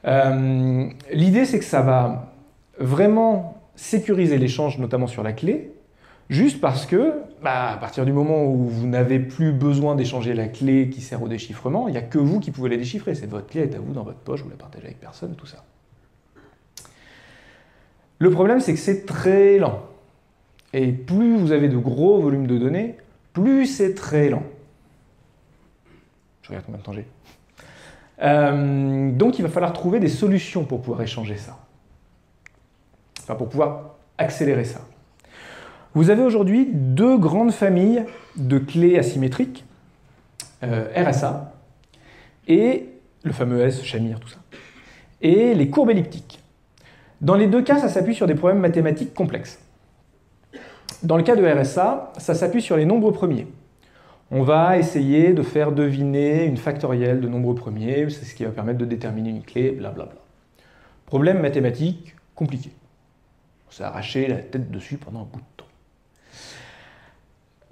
L'idée, c'est que ça va vraiment sécuriser l'échange, notamment sur la clé, juste parce que, à partir du moment où vous n'avez plus besoin d'échanger la clé qui sert au déchiffrement, il n'y a que vous qui pouvez la déchiffrer. C'est votre clé, elle est à vous dans votre poche, vous ne la partagez avec personne, tout ça. Le problème, c'est que c'est très lent. Et plus vous avez de gros volumes de données, plus c'est très lent. Je regarde combien de temps j'ai. Donc il va falloir trouver des solutions pour pouvoir échanger ça. Enfin, pour pouvoir accélérer ça. Vous avez aujourd'hui 2 grandes familles de clés asymétriques, RSA, et le fameux S, Shamir, tout ça, et les courbes elliptiques. Dans les 2 cas, ça s'appuie sur des problèmes mathématiques complexes. Dans le cas de RSA, ça s'appuie sur les nombres premiers. On va essayer de faire deviner une factorielle de nombres premiers, c'est ce qui va permettre de déterminer une clé, blablabla. Problème mathématique compliqué. On s'est arraché la tête dessus pendant un bout de temps.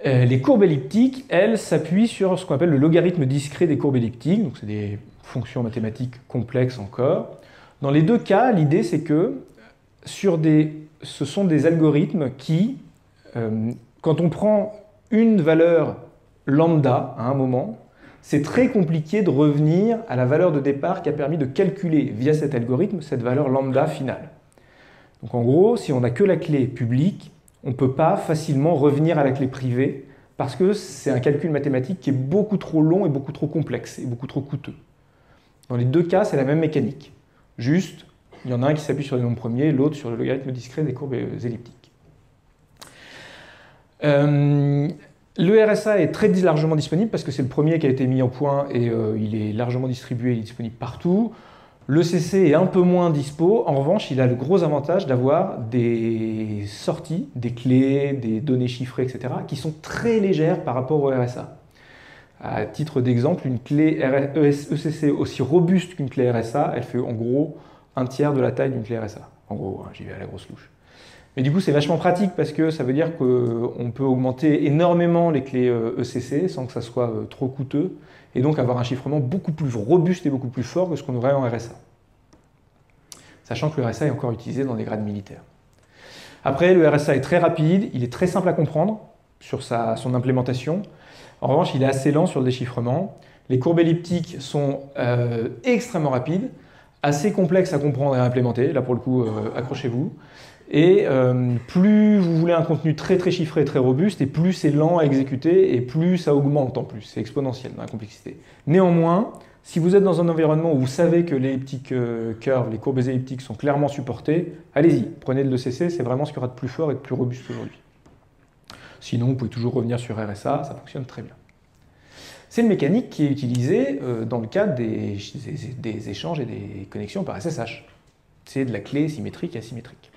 Les courbes elliptiques, elles, s'appuient sur ce qu'on appelle le logarithme discret des courbes elliptiques, donc c'est des fonctions mathématiques complexes encore. Dans les 2 cas, l'idée c'est que ce sont des algorithmes qui, quand on prend une valeur lambda à un moment, c'est très compliqué de revenir à la valeur de départ qui a permis de calculer via cet algorithme cette valeur lambda finale. Donc en gros, si on n'a que la clé publique, on ne peut pas facilement revenir à la clé privée parce que c'est un calcul mathématique qui est beaucoup trop long et beaucoup trop complexe et beaucoup trop coûteux. Dans les 2 cas, c'est la même mécanique. Juste, il y en a un qui s'appuie sur les nombres premiers, l'autre sur le logarithme discret des courbes elliptiques. Le RSA est très largement disponible parce que c'est le premier qui a été mis en point et il est largement distribué, il est disponible partout. Le CC est un peu moins dispo. En revanche, il a le gros avantage d'avoir des sorties, des clés, des données chiffrées, etc., qui sont très légères par rapport au RSA. À titre d'exemple, une clé ECC aussi robuste qu'une clé RSA, elle fait en gros 1/3 de la taille d'une clé RSA. En gros, j'y vais à la grosse louche. Mais du coup, c'est vachement pratique parce que ça veut dire qu'on peut augmenter énormément les clés ECC sans que ça soit trop coûteux et donc avoir un chiffrement beaucoup plus robuste et beaucoup plus fort que ce qu'on aurait en RSA. Sachant que le RSA est encore utilisé dans des grades militaires. Après, le RSA est très rapide, il est très simple à comprendre sur son implémentation. En revanche, il est assez lent sur le déchiffrement. Les courbes elliptiques sont extrêmement rapides, assez complexes à comprendre et à implémenter. Là, pour le coup, accrochez-vous. Et plus vous voulez un contenu très très chiffré, très robuste, et plus c'est lent à exécuter, et plus ça augmente en plus. C'est exponentiel dans la complexité. Néanmoins, si vous êtes dans un environnement où vous savez que l'elliptique curve, les courbes elliptiques sont clairement supportées, allez-y, prenez de l'ECC, c'est vraiment ce qu'il y aura de plus fort et de plus robuste aujourd'hui. Sinon, vous pouvez toujours revenir sur RSA, ça fonctionne très bien. C'est une mécanique qui est utilisée dans le cadre des échanges et des connexions par SSH. C'est de la clé symétrique et asymétrique.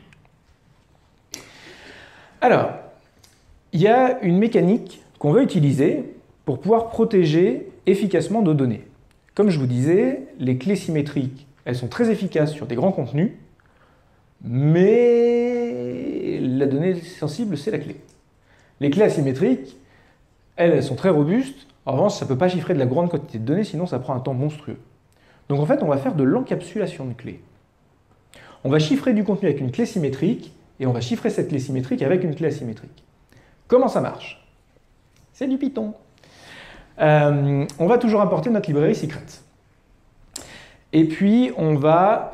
Alors, il y a une mécanique qu'on veut utiliser pour pouvoir protéger efficacement nos données. Comme je vous disais, les clés symétriques, elles sont très efficaces sur des grands contenus, mais la donnée sensible, c'est la clé. Les clés asymétriques, elles sont très robustes. En revanche, ça ne peut pas chiffrer de la grande quantité de données, sinon ça prend un temps monstrueux. Donc en fait, on va faire de l'encapsulation de clés. On va chiffrer du contenu avec une clé symétrique, et on va chiffrer cette clé symétrique avec une clé asymétrique. Comment ça marche? C'est du Python. On va toujours importer notre librairie secrets. Et puis, on va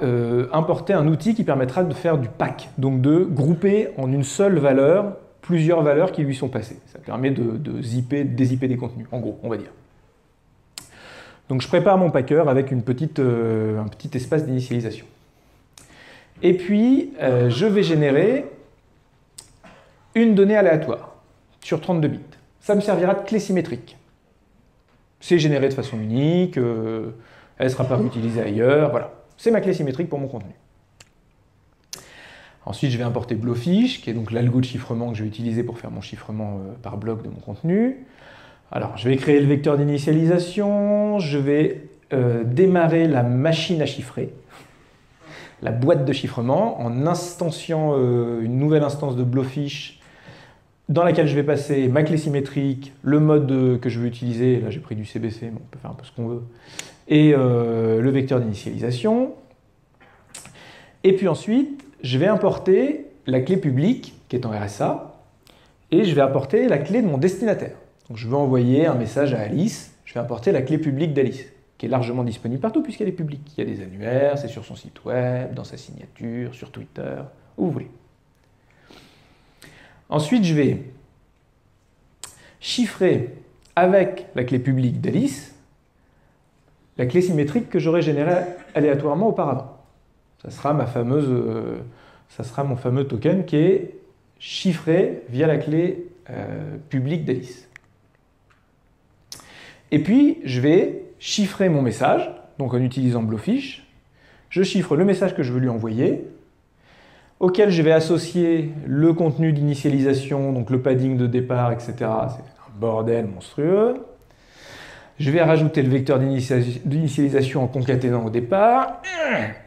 importer un outil qui permettra de faire du pack, donc de grouper en une seule valeur plusieurs valeurs qui lui sont passées. Ça permet de dézipper des contenus, en gros, on va dire. Donc, je prépare mon packer avec un petit espace d'initialisation. Et puis, je vais générer une donnée aléatoire sur 32 bits. Ça me servira de clé symétrique. C'est généré de façon unique, elle ne sera pas réutilisée ailleurs, voilà. C'est ma clé symétrique pour mon contenu. Ensuite, je vais importer Blowfish, qui est donc l'algo de chiffrement que je vais utiliser pour faire mon chiffrement par bloc de mon contenu. Alors, je vais créer le vecteur d'initialisation, je vais démarrer la machine à chiffrer, la boîte de chiffrement, en instanciant une nouvelle instance de Blowfish dans laquelle je vais passer ma clé symétrique, le mode que je veux utiliser, là j'ai pris du CBC, mais on peut faire un peu ce qu'on veut, et le vecteur d'initialisation. Et puis ensuite, je vais importer la clé publique, qui est en RSA, et je vais importer la clé de mon destinataire. Donc je veux envoyer un message à Alice, je vais importer la clé publique d'Alice, qui est largement disponible partout puisqu'elle est publique. Il y a des annuaires, c'est sur son site web, dans sa signature, sur Twitter, où vous voulez. Ensuite, je vais chiffrer avec la clé publique d'Alice la clé symétrique que j'aurais générée aléatoirement auparavant. Ça sera mon fameux token qui est chiffré via la clé publique d'Alice. Et puis, je vais chiffrer mon message, donc en utilisant Blowfish. Je chiffre le message que je veux lui envoyer, auquel je vais associer le contenu d'initialisation, donc le padding de départ, etc. C'est un bordel monstrueux. Je vais rajouter le vecteur d'initialisation en concaténant au départ.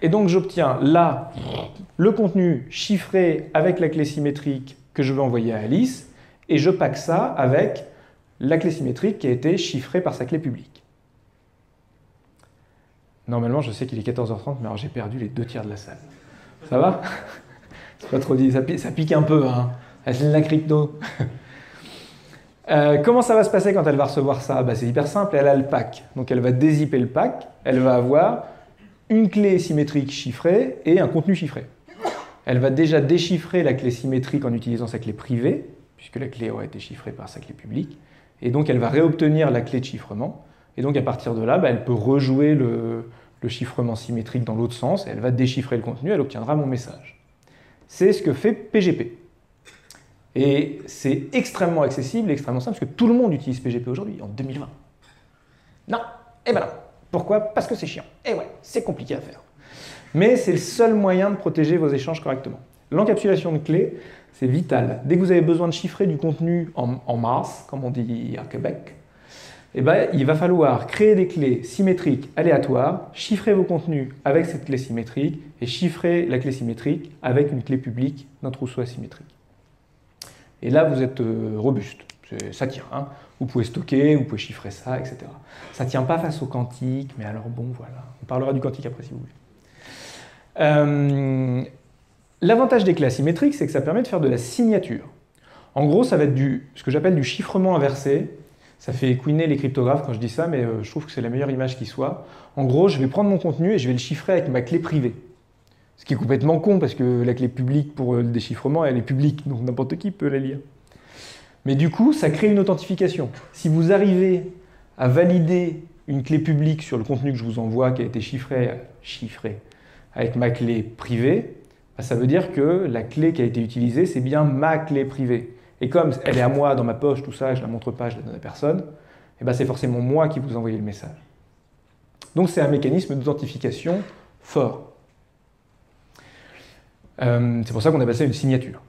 Et donc j'obtiens là le contenu chiffré avec la clé symétrique que je veux envoyer à Alice. Et je pack ça avec la clé symétrique qui a été chiffrée par sa clé publique. Normalement, je sais qu'il est 14h30, mais alors j'ai perdu les 2 tiers de la salle. Ça va? C'est pas trop dit, ça pique un peu, hein. C'est la crypto. Comment ça va se passer quand elle va recevoir ça? C'est hyper simple, elle a le pack. Donc elle va dézipper le pack, elle va avoir une clé symétrique chiffrée et un contenu chiffré. Elle va déjà déchiffrer la clé symétrique en utilisant sa clé privée, puisque la clé aura été chiffrée par sa clé publique. Et donc elle va réobtenir la clé de chiffrement. Et donc à partir de là, elle peut rejouer le chiffrement symétrique dans l'autre sens, et elle va déchiffrer le contenu, elle obtiendra mon message. C'est ce que fait PGP. Et c'est extrêmement accessible, extrêmement simple, parce que tout le monde utilise PGP aujourd'hui, en 2020. Non, et ben non. Pourquoi? Parce que c'est chiant. Et ouais, c'est compliqué à faire. Mais c'est le seul moyen de protéger vos échanges correctement. L'encapsulation de clés, c'est vital. Dès que vous avez besoin de chiffrer du contenu en masse, comme on dit à Québec, il va falloir créer des clés symétriques aléatoires, chiffrer vos contenus avec cette clé symétrique et chiffrer la clé symétrique avec une clé publique d'un trousseau asymétrique. Et là, vous êtes robuste. Ça tient. Hein. Vous pouvez stocker, vous pouvez chiffrer ça, etc. Ça ne tient pas face au quantique, mais alors bon, voilà. On parlera du quantique après si vous voulez. L'avantage des clés asymétriques, c'est que ça permet de faire de la signature. En gros, ça va être ce que j'appelle du chiffrement inversé. Ça fait couiner les cryptographes quand je dis ça, mais je trouve que c'est la meilleure image qui soit. En gros, je vais prendre mon contenu et je vais le chiffrer avec ma clé privée. Ce qui est complètement con, parce que la clé publique pour le déchiffrement, elle est publique, donc n'importe qui peut la lire. Mais du coup, ça crée une authentification. Si vous arrivez à valider une clé publique sur le contenu que je vous envoie, qui a été chiffré avec ma clé privée, ça veut dire que la clé qui a été utilisée, c'est bien ma clé privée. Et comme elle est à moi, dans ma poche, tout ça, je ne la montre pas, je ne la donne à personne, et ben c'est forcément moi qui vous envoyez le message. Donc c'est un mécanisme d'authentification fort. C'est pour ça qu'on appelle ça une signature.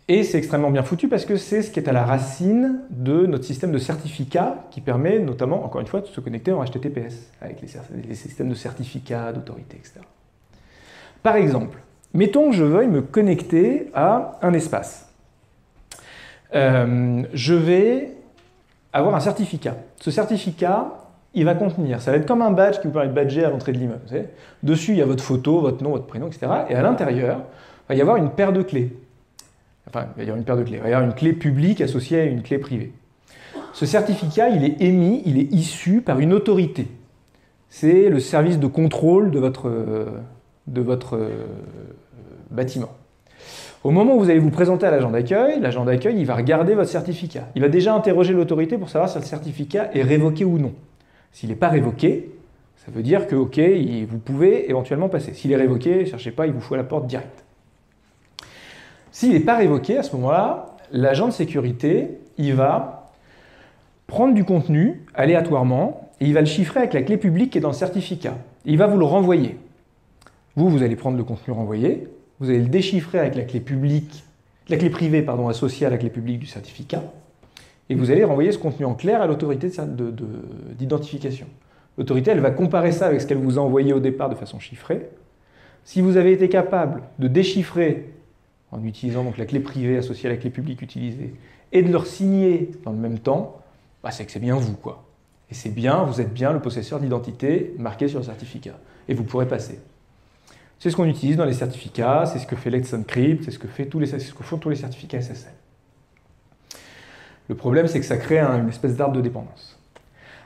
Et c'est extrêmement bien foutu parce que c'est ce qui est à la racine de notre système de certificats qui permet notamment, encore une fois, de se connecter en HTTPS avec les systèmes de certificats, d'autorité, etc. Par exemple, mettons que je veuille me connecter à un espace. Je vais avoir un certificat. Ce certificat, il va contenir, ça va être comme un badge qui vous permet de badger à l'entrée de l'immeuble. Dessus, il y a votre photo, votre nom, votre prénom, etc. Et à l'intérieur, il va y avoir une paire de clés. Enfin, il va y avoir une paire de clés. Il va y avoir une clé publique associée à une clé privée. Ce certificat, il est émis, il est issu par une autorité. C'est le service de contrôle de votre bâtiment. Au moment où vous allez vous présenter à l'agent d'accueil, il va regarder votre certificat. Il va déjà interroger l'autorité pour savoir si le certificat est révoqué ou non. S'il n'est pas révoqué, ça veut dire que, ok, vous pouvez éventuellement passer. S'il est révoqué, ne cherchez pas, il vous fout à la porte direct. S'il n'est pas révoqué, à ce moment-là, l'agent de sécurité, il va prendre du contenu aléatoirement et il va le chiffrer avec la clé publique qui est dans le certificat. Et il va vous le renvoyer. Vous allez prendre le contenu renvoyé, vous allez le déchiffrer avec la clé publique, la clé privée associée à la clé publique du certificat, et vous allez renvoyer ce contenu en clair à l'autorité d'identification. L'autorité, elle va comparer ça avec ce qu'elle vous a envoyé au départ de façon chiffrée. Si vous avez été capable de déchiffrer en utilisant donc la clé privée associée à la clé publique utilisée et de leur signer dans le même temps, bah c'est que c'est bien vous, quoi. Et c'est bien, vous êtes bien le possesseur d'identité marqué sur le certificat. Et vous pourrez passer. C'est ce qu'on utilise dans les certificats, c'est ce que fait Let's Encrypt, c'est ce que font tous les certificats SSL. Le problème, c'est que ça crée une espèce d'arbre de dépendance.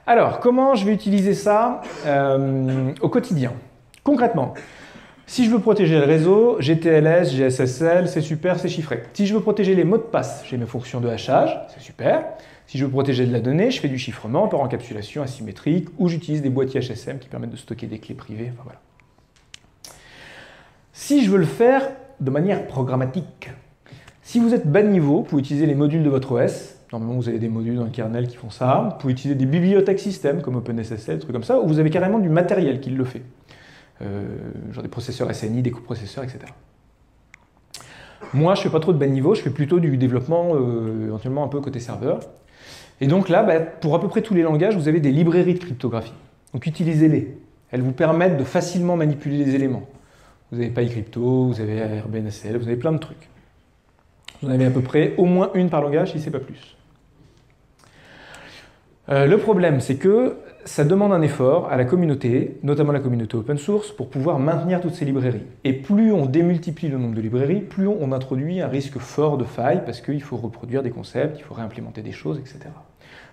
Alors, comment je vais utiliser ça au quotidien? Concrètement, si je veux protéger le réseau, j'ai TLS, j'ai SSL, c'est super, c'est chiffré. Si je veux protéger les mots de passe, j'ai mes fonctions de hachage, c'est super. Si je veux protéger de la donnée, je fais du chiffrement par encapsulation asymétrique ou j'utilise des boîtiers HSM qui permettent de stocker des clés privées. Enfin, voilà. Si je veux le faire de manière programmatique, si vous êtes bas niveau, vous pouvez utiliser les modules de votre OS. Normalement, vous avez des modules dans le kernel qui font ça. Vous pouvez utiliser des bibliothèques système comme OpenSSL, des trucs comme ça, où vous avez carrément du matériel qui le fait. Genre des processeurs SNI, des coprocesseurs, etc. Moi, je ne fais pas trop de bas niveau, je fais plutôt du développement éventuellement un peu côté serveur. Et donc là, pour à peu près tous les langages, vous avez des librairies de cryptographie. Donc utilisez-les. Elles vous permettent de facilement manipuler les éléments. Vous avez PyCrypto, vous avez RBNSL, vous avez plein de trucs. Vous en avez à peu près au moins une par langage, si ce n'est pas plus. Le problème, c'est que ça demande un effort à la communauté, notamment la communauté open source, pour pouvoir maintenir toutes ces librairies. Et plus on démultiplie le nombre de librairies, plus on introduit un risque fort de faille, parce qu'il faut reproduire des concepts, il faut réimplémenter des choses, etc.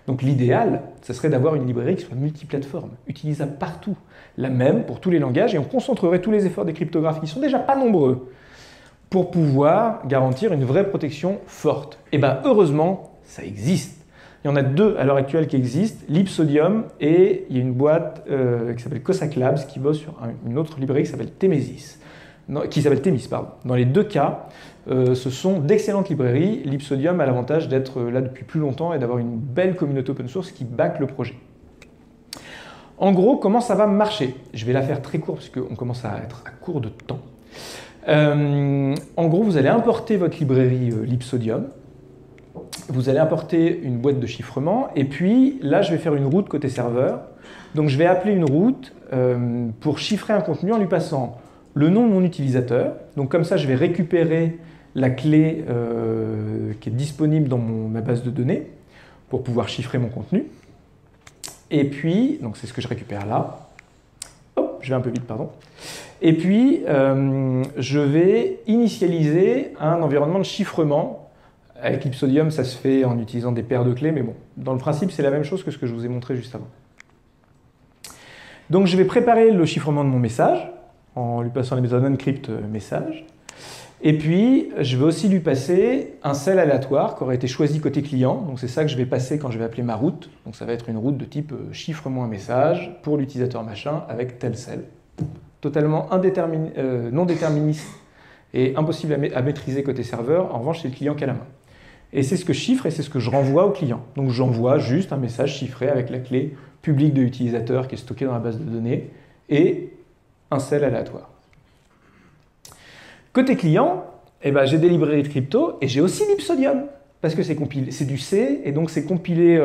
Donc l'idéal, ce serait d'avoir une librairie qui soit multiplateforme, utilisable partout, la même pour tous les langages, et on concentrerait tous les efforts des cryptographes, qui sont déjà pas nombreux, pour pouvoir garantir une vraie protection forte. Et bien heureusement, ça existe. Il y en a deux à l'heure actuelle qui existent, Lipsodium, et il y a une boîte qui s'appelle Cossack Labs qui bosse sur une autre librairie qui s'appelle Themis. Dans les deux cas, ce sont d'excellentes librairies. Lipsodium a l'avantage d'être là depuis plus longtemps et d'avoir une belle communauté open source qui back le projet. En gros, comment ça va marcher? Je vais la faire très court parce qu'on commence à être à court de temps. En gros, vous allez importer votre librairie Lipsodium. Vous allez importer une boîte de chiffrement et puis là, je vais faire une route côté serveur. Donc, je vais appeler une route pour chiffrer un contenu en lui passant le nom de mon utilisateur. Donc, comme ça, je vais récupérer la clé qui est disponible dans ma base de données pour pouvoir chiffrer mon contenu. Et puis, donc c'est ce que je récupère là. Hop, je vais un peu vite, pardon. Et puis, je vais initialiser un environnement de chiffrement. Avec Lipsodium, ça se fait en utilisant des paires de clés, mais bon, dans le principe, c'est la même chose que ce que je vous ai montré juste avant. Donc, je vais préparer le chiffrement de mon message, en lui passant les méthodes encrypt message. Et puis, je vais aussi lui passer un cell aléatoire qui aurait été choisi côté client. Donc, c'est ça que je vais passer quand je vais appeler ma route. Donc, ça va être une route de type chiffre-moi un message pour l'utilisateur machin avec tel cell. Totalement non déterministe et impossible à maîtriser côté serveur. En revanche, c'est le client qui a la main. Et c'est ce que je chiffre et c'est ce que je renvoie au client. Donc j'envoie juste un message chiffré avec la clé publique de l'utilisateur qui est stockée dans la base de données et un cell aléatoire. Côté client, eh ben, j'ai des librairies de crypto et j'ai aussi l'Ipsodium parce que c'est du C et donc c'est compilé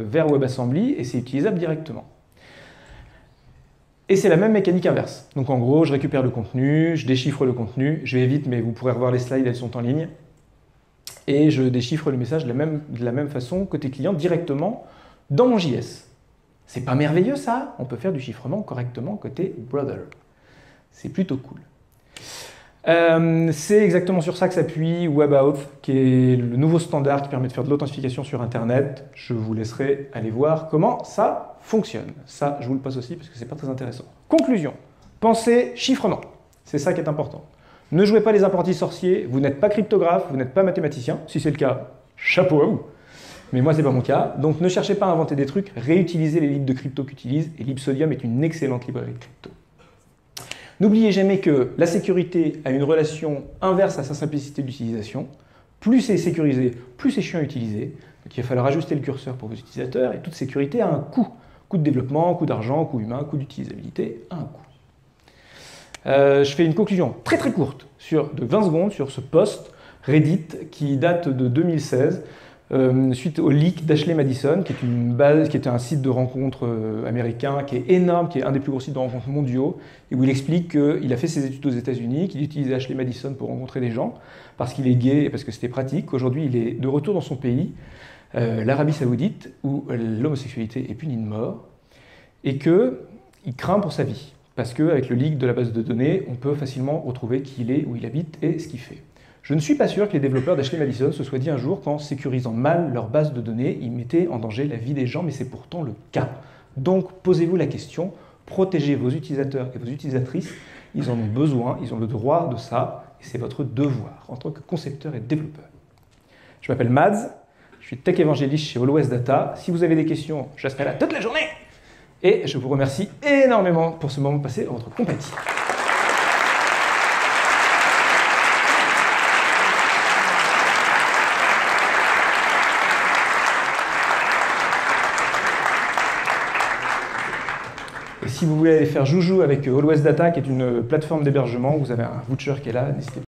vers WebAssembly et c'est utilisable directement. Et c'est la même mécanique inverse. Donc en gros, je récupère le contenu, je déchiffre le contenu, je vais vite, mais vous pourrez revoir les slides, elles sont en ligne. Et je déchiffre le message de la même façon côté client directement dans mon JS. C'est pas merveilleux ça? On peut faire du chiffrement correctement côté Brother. C'est plutôt cool. C'est exactement sur ça que s'appuie WebAuth, qui est le nouveau standard qui permet de faire de l'authentification sur Internet. Je vous laisserai aller voir comment ça fonctionne. Ça, je vous le passe aussi parce que c'est pas très intéressant. Conclusion. Pensez chiffrement. C'est ça qui est important. Ne jouez pas les apprentis sorciers. Vous n'êtes pas cryptographe, vous n'êtes pas mathématicien. Si c'est le cas, chapeau à vous. Mais moi, c'est pas mon cas. Donc, ne cherchez pas à inventer des trucs. Réutilisez les libres de crypto qu'utilisent. Et l'Ipsodium est une excellente librairie de crypto. N'oubliez jamais que la sécurité a une relation inverse à sa simplicité d'utilisation. Plus c'est sécurisé, plus c'est chiant à utiliser. Donc il va falloir ajuster le curseur pour vos utilisateurs et toute sécurité a un coût. Coût de développement, coût d'argent, coût humain, coût d'utilisabilité, a un coût. Je fais une conclusion très très courte de 20 secondes sur ce post Reddit qui date de 2016. Suite au leak d'Ashley Madison, qui est une base, qui était un site de rencontres américain, qui est énorme, qui est un des plus gros sites de rencontres mondiaux, et où il explique qu'il a fait ses études aux États-Unis, qu'il utilisait Ashley Madison pour rencontrer des gens, parce qu'il est gay et parce que c'était pratique. Aujourd'hui, il est de retour dans son pays, l'Arabie Saoudite, où l'homosexualité est punie de mort, et qu'il craint pour sa vie, parce qu'avec le leak de la base de données, on peut facilement retrouver qui il est, où il habite et ce qu'il fait. Je ne suis pas sûr que les développeurs d'Ashley Madison se soient dit un jour qu'en sécurisant mal leur base de données, ils mettaient en danger la vie des gens, mais c'est pourtant le cas. Donc posez-vous la question, protégez vos utilisateurs et vos utilisatrices, ils en ont besoin, ils ont le droit de ça, et c'est votre devoir en tant que concepteur et développeur. Je m'appelle Mads, je suis tech évangéliste chez Always Data. Si vous avez des questions, je serai là toute la journée. Et je vous remercie énormément pour ce moment passé en votre compagnie. Et si vous voulez aller faire joujou avec Always Data, qui est une plateforme d'hébergement, vous avez un voucher qui est là, n'hésitez pas.